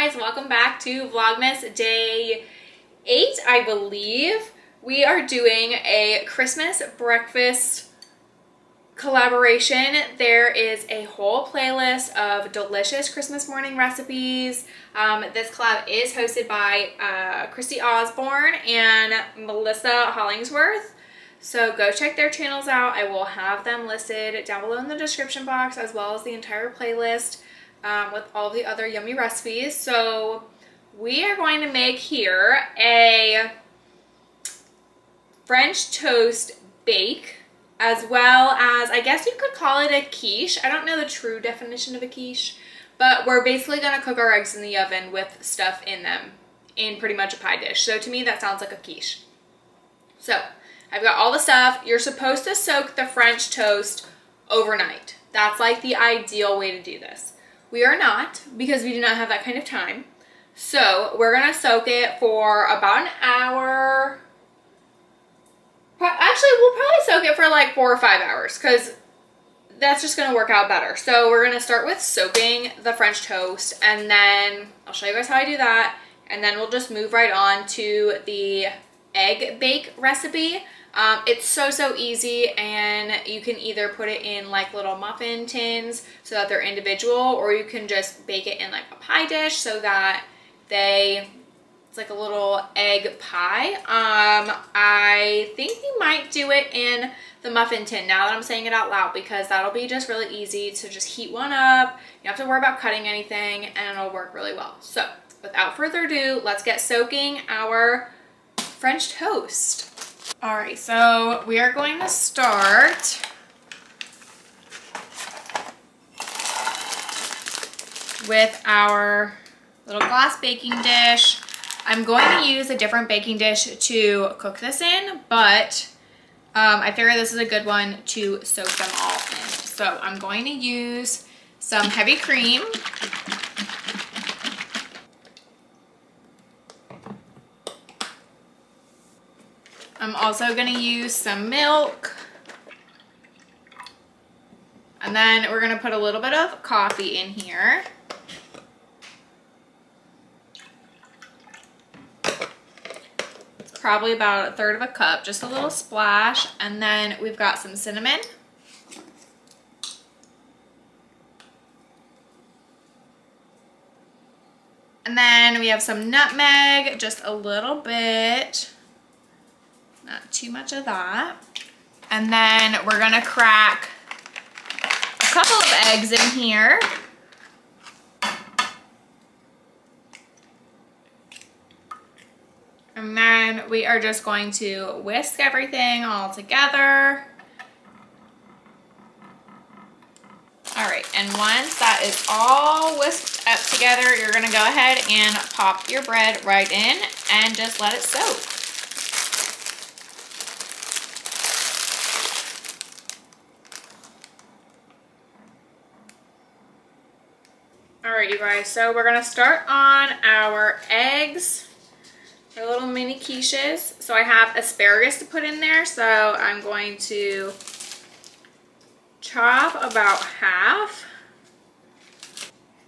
guys, welcome back to Vlogmas Day 8, I believe. We are doing a Christmas breakfast collaboration. There is a whole playlist of delicious Christmas morning recipes. This collab is hosted by Christy Osborne and Melissa Hollingsworth. So go check their channels out. I will have them listed down below in the description box, as well as the entire playlist with all the other yummy recipes. So we are going to make here a French toast bake, as well as, I guess you could call it a quiche. I don't know the true definition of a quiche, but we're basically going to cook our eggs in the oven with stuff in them in pretty much a pie dish. So to me, that sounds like a quiche. So I've got all the stuff. You're supposed to soak the French toast overnight. That's like the ideal way to do this. We are not, because we do not have that kind of time. So we're going to soak it for about an hour. Actually, we'll probably soak it for like 4 or 5 hours, because that's just going to work out better. So we're going to start with soaking the French toast, and then I'll show you guys how I do that. And then we'll just move right on to the egg bake recipe. It's so easy, and you can either put it in like little muffin tins so that they're individual, or you can just bake it in like a pie dish so that it's like a little egg pie. I think we might do it in the muffin tin now that I'm saying it out loud, because that'll be just really easy to just heat one up. You don't have to worry about cutting anything, and it'll work really well. So without further ado, let's get soaking our French toast. All right, so we are going to start with our little glass baking dish. I'm going to use a different baking dish to cook this in, but I figure this is a good one to soak them all in. So I'm going to use some heavy cream. I'm also going to use some milk. And then we're going to put a little bit of coffee in here. It's probably about 1/3 of a cup, just a little splash. And then we've got some cinnamon. And then we have some nutmeg, just a little bit. Not too much of that. And then we're gonna crack a couple of eggs in here. And then we are just going to whisk everything all together. All right, and once that is all whisked up together, you're gonna go ahead and pop your bread right in and just let it soak. All right, you guys, so we're gonna start on our eggs. They're little mini quiches. So I have asparagus to put in there, so I'm going to chop about half.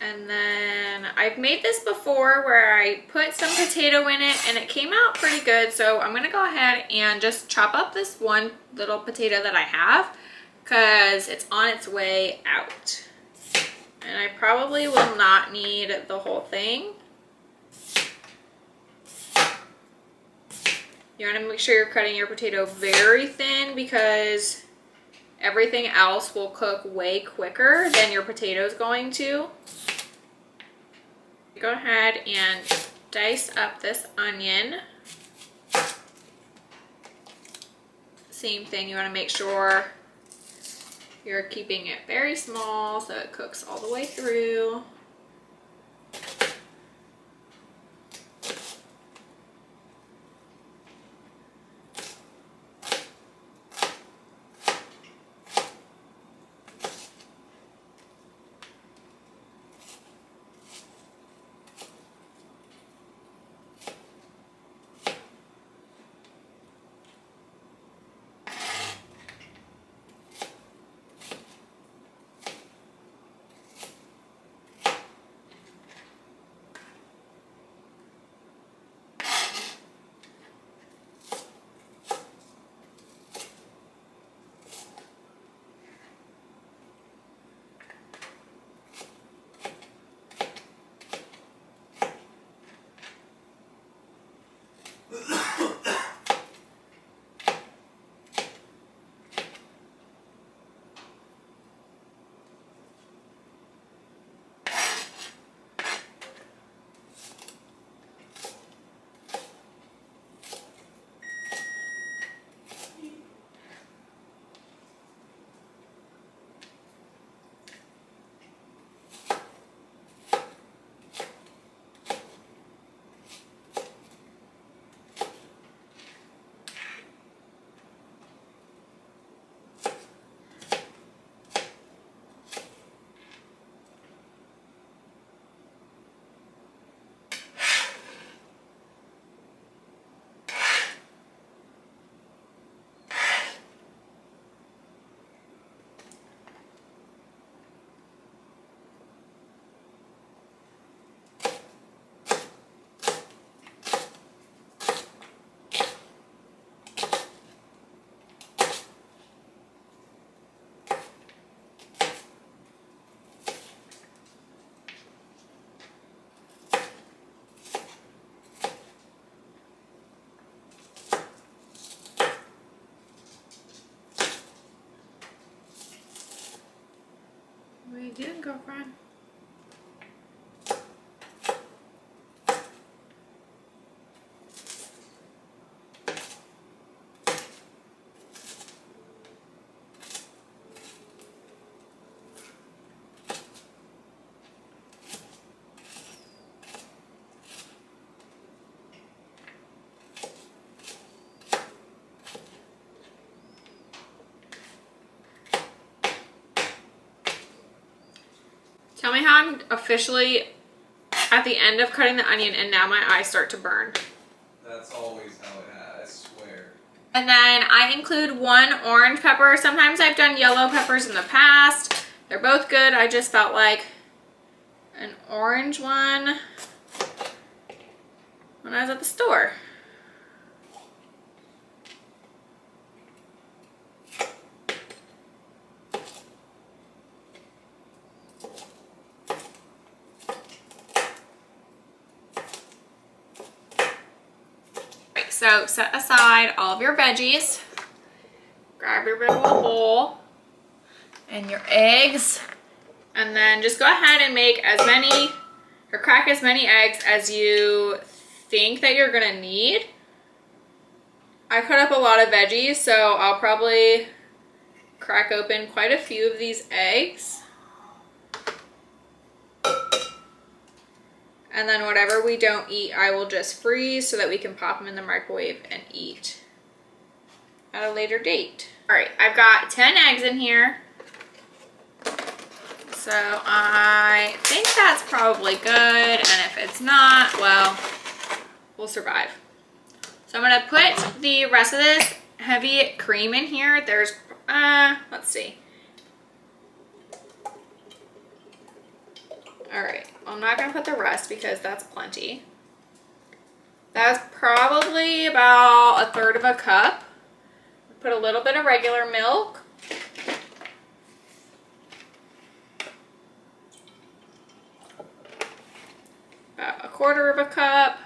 And then I've made this before where I put some potato in it and it came out pretty good. So I'm gonna go ahead and just chop up this one little potato that I have, because it's on its way out. And I probably will not need the whole thing. You want to make sure you're cutting your potato very thin, because everything else will cook way quicker than your potato is going to. Go ahead and dice up this onion. Same thing, you want to make sure you're keeping it very small so it cooks all the way through. again, girlfriend. Tell me how I'm officially at the end of cutting the onion and now my eyes start to burn. That's always how it has, I swear. And then I include 1 orange pepper. Sometimes I've done yellow peppers in the past. They're both good. I just felt like an orange one when I was at the store. So set aside all of your veggies, grab your big old bowl and your eggs, and then just go ahead and make as many or crack as many eggs as you think that you're gonna need. I cut up a lot of veggies, so I'll probably crack open quite a few of these eggs. And then whatever we don't eat, I will just freeze so that we can pop them in the microwave and eat at a later date. All right, I've got 10 eggs in here. So I think that's probably good. And if it's not, well, we'll survive. So I'm gonna put the rest of this heavy cream in here. There's, let's see. All right, I'm not gonna put the rest because that's plenty. That's probably about 1/3 of a cup. Put a little bit of regular milk. About 1/4 of a cup.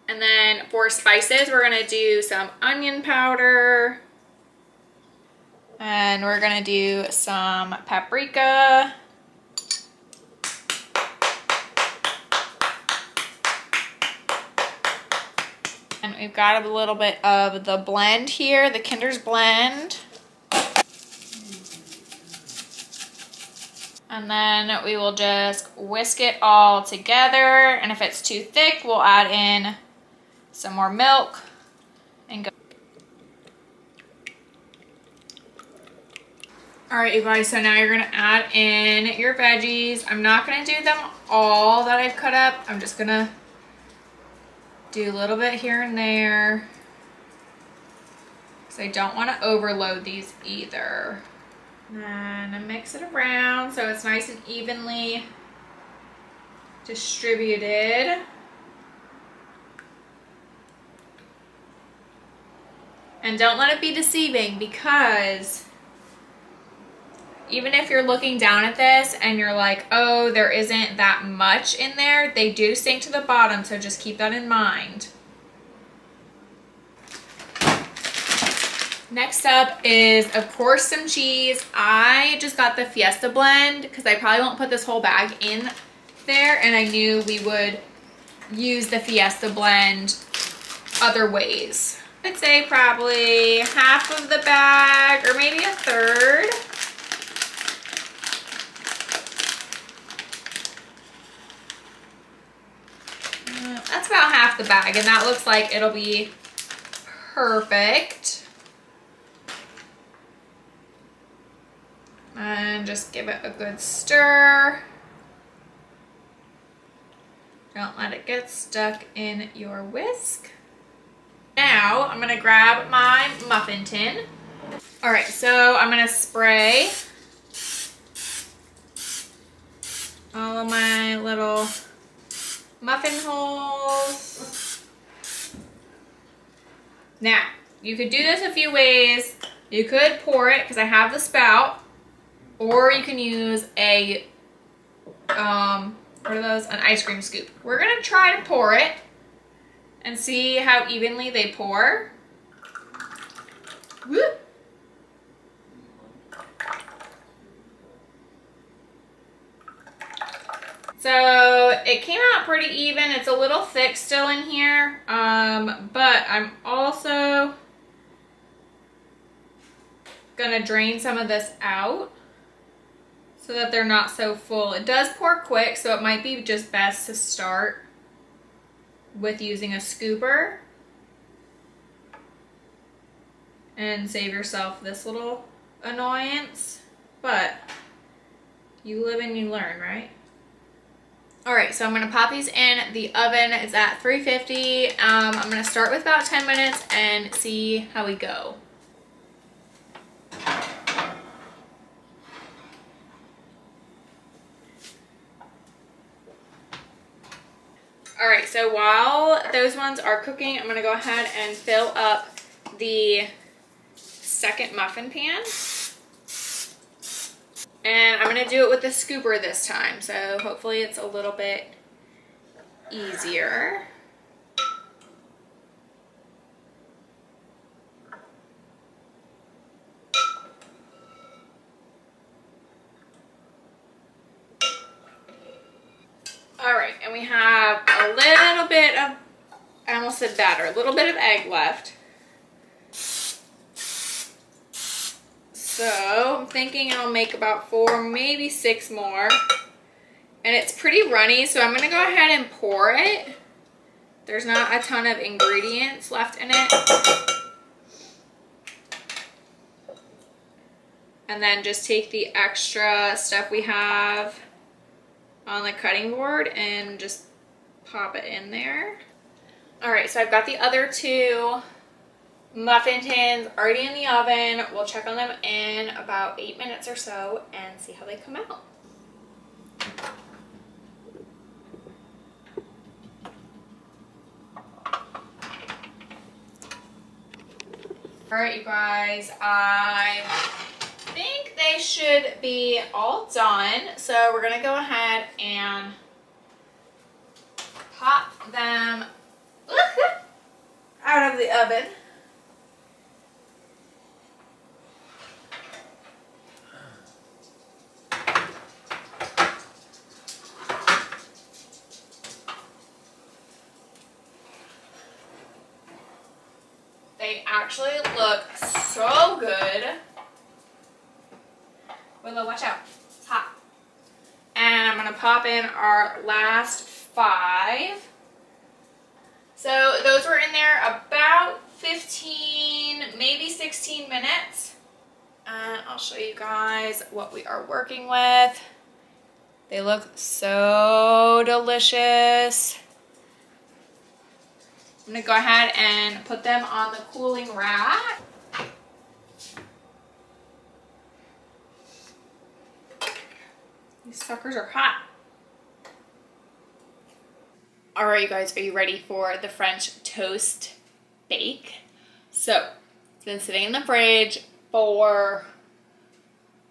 And then for spices, we're gonna do some onion powder. And we're gonna do some paprika. And we've got a little bit of the blend here, the Kinder's blend. And then we will just whisk it all together. And if it's too thick, we'll add in some more milk and go. All right, you guys, so now you're gonna add in your veggies. I'm not gonna do them all that I've cut up. I'm just gonna do a little bit here and there because I don't want to overload these either. And I mix it around so it's nice and evenly distributed. And don't let it be deceiving, because even if you're looking down at this and you're like, oh, there isn't that much in there, they do sink to the bottom, so just keep that in mind. Next up is, of course, some cheese. I just got the Fiesta blend because I probably won't put this whole bag in there, and I knew we would use the Fiesta blend other ways. I'd say probably half of the bag or maybe 1/3. That's about half the bag, and that looks like it'll be perfect. And just give it a good stir. Don't let it get stuck in your whisk. Now I'm gonna grab my muffin tin. All right, so I'm gonna spray all of my little muffin holes. Now, you could do this a few ways. You could pour it, because I have the spout, or you can use a, what are those? An ice cream scoop. We're gonna try to pour it and see how evenly they pour. Woo! So it came out pretty even. It's a little thick still in here, but I'm also gonna drain some of this out so that they're not so full. It does pour quick, so it might be just best to start with using a scooper and save yourself this little annoyance, but you live and you learn, right? All right, so I'm gonna pop these in the oven. It's at 350. I'm gonna start with about 10 minutes and see how we go. All right, so while those ones are cooking, I'm gonna go ahead and fill up the second muffin pan. And I'm gonna do it with the scooper this time, so hopefully it's a little bit easier. All right, and we have a little bit of, I almost said batter, a little bit of egg left. So I'm thinking I'll make about 4, maybe 6 more. And it's pretty runny, so I'm gonna go ahead and pour it. There's not a ton of ingredients left in it. And then just take the extra stuff we have on the cutting board and just pop it in there. All right, so I've got the other 2 muffin tins already in the oven. We'll check on them in about 8 minutes or so and see how they come out. All right, you guys, I think they should be all done. So we're gonna go ahead and pop them out of the oven. They actually look so good. Willow, watch out. It's hot. And I'm gonna pop in our last 5. So those were in there about 15, maybe 16 minutes. And I'll show you guys what we are working with. They look so delicious. I'm gonna go ahead and put them on the cooling rack. These suckers are hot. All right, you guys, are you ready for the French toast bake? So, it's been sitting in the fridge for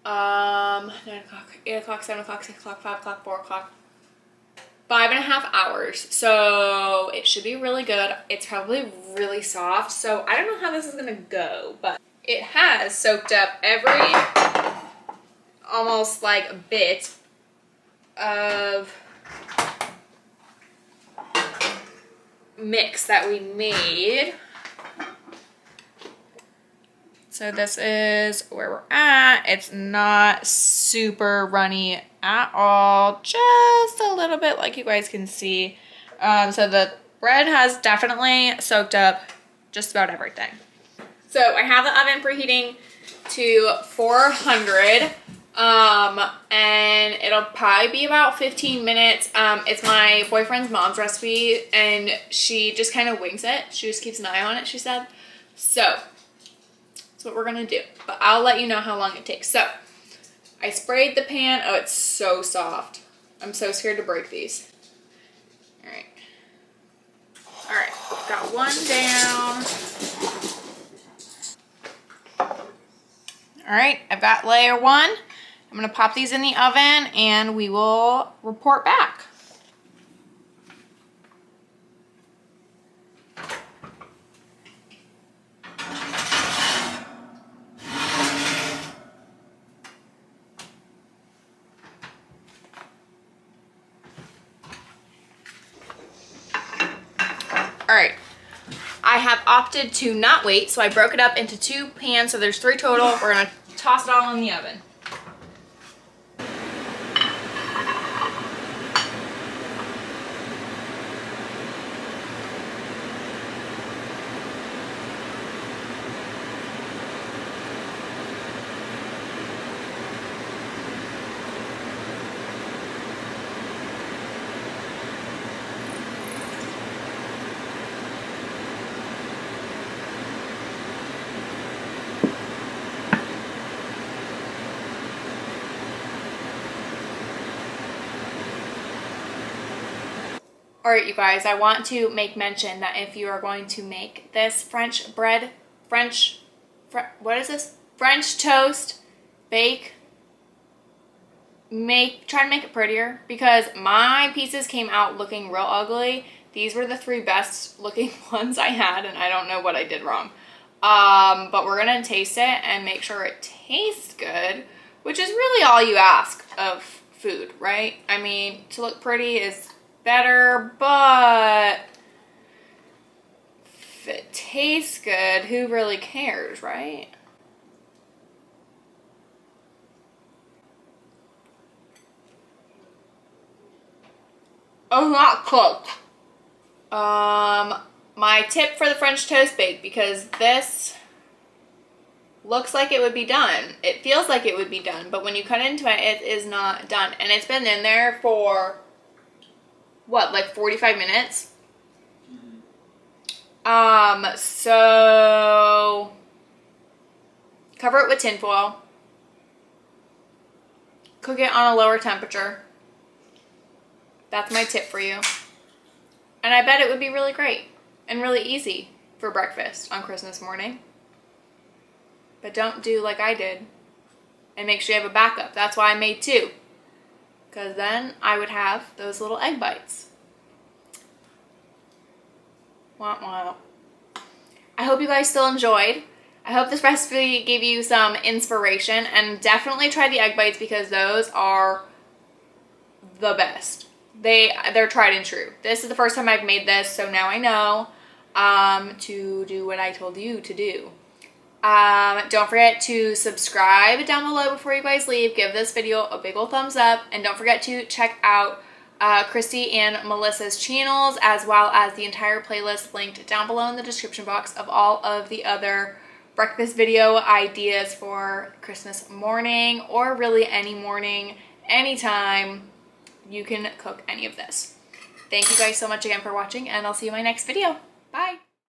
9 o'clock, 8 o'clock, 7 o'clock, 6 o'clock, 5 o'clock, 4 o'clock. 5.5 hours, so it should be really good. It's probably really soft, so I don't know how this is gonna go, but it has soaked up every almost like bit of mix that we made. So this is where we're at. It's not super runny at all, just a little bit, like you guys can see. So the bread has definitely soaked up just about everything. So I have the oven preheating to 400, and it'll probably be about 15 minutes. It's my boyfriend's mom's recipe, and she just kind of wings it. She just keeps an eye on it, she said. So that's what we're gonna do, but I'll let you know how long it takes. So I sprayed the pan. Oh, it's so soft. I'm so scared to break these. All right. All right, got one down. All right, I've got layer 1. I'm gonna pop these in the oven and we will report back. All right. I have opted to not wait, so I broke it up into 2 pans, so there's 3 total. We're gonna toss it all in the oven. All right, you guys, I want to make mention that if you are going to make this French toast bake, try to make it prettier, because my pieces came out looking real ugly. These were the 3 best looking ones I had, and I don't know what I did wrong. But we're gonna taste it and make sure it tastes good, which is really all you ask of food, right? I mean, to look pretty is better, but if it tastes good, who really cares, right? Oh, not cooked. My tip for the French toast bake, because this looks like it would be done. It feels like it would be done, but when you cut into it, it is not done. And it's been in there for, what, like 45 minutes? So cover it with tin foil. Cook it on a lower temperature. That's my tip for you. And I bet it would be really great and really easy for breakfast on Christmas morning. But don't do like I did. And make sure you have a backup. That's why I made 2. Because then I would have those little egg bites. Wah, wah. I hope you guys still enjoyed. I hope this recipe gave you some inspiration. And definitely try the egg bites, because those are the best. They're tried and true. This is the first time I've made this, so now I know to do what I told you to do. Don't forget to subscribe down below before you guys leave. Give this video a big ol' thumbs up, and don't forget to check out Christy and Melissa's channels, as well as the entire playlist linked down below in the description box of all of the other breakfast video ideas for Christmas morning, or really any morning, anytime. You can cook any of this. Thank you guys so much again for watching, and I'll see you in my next video. Bye!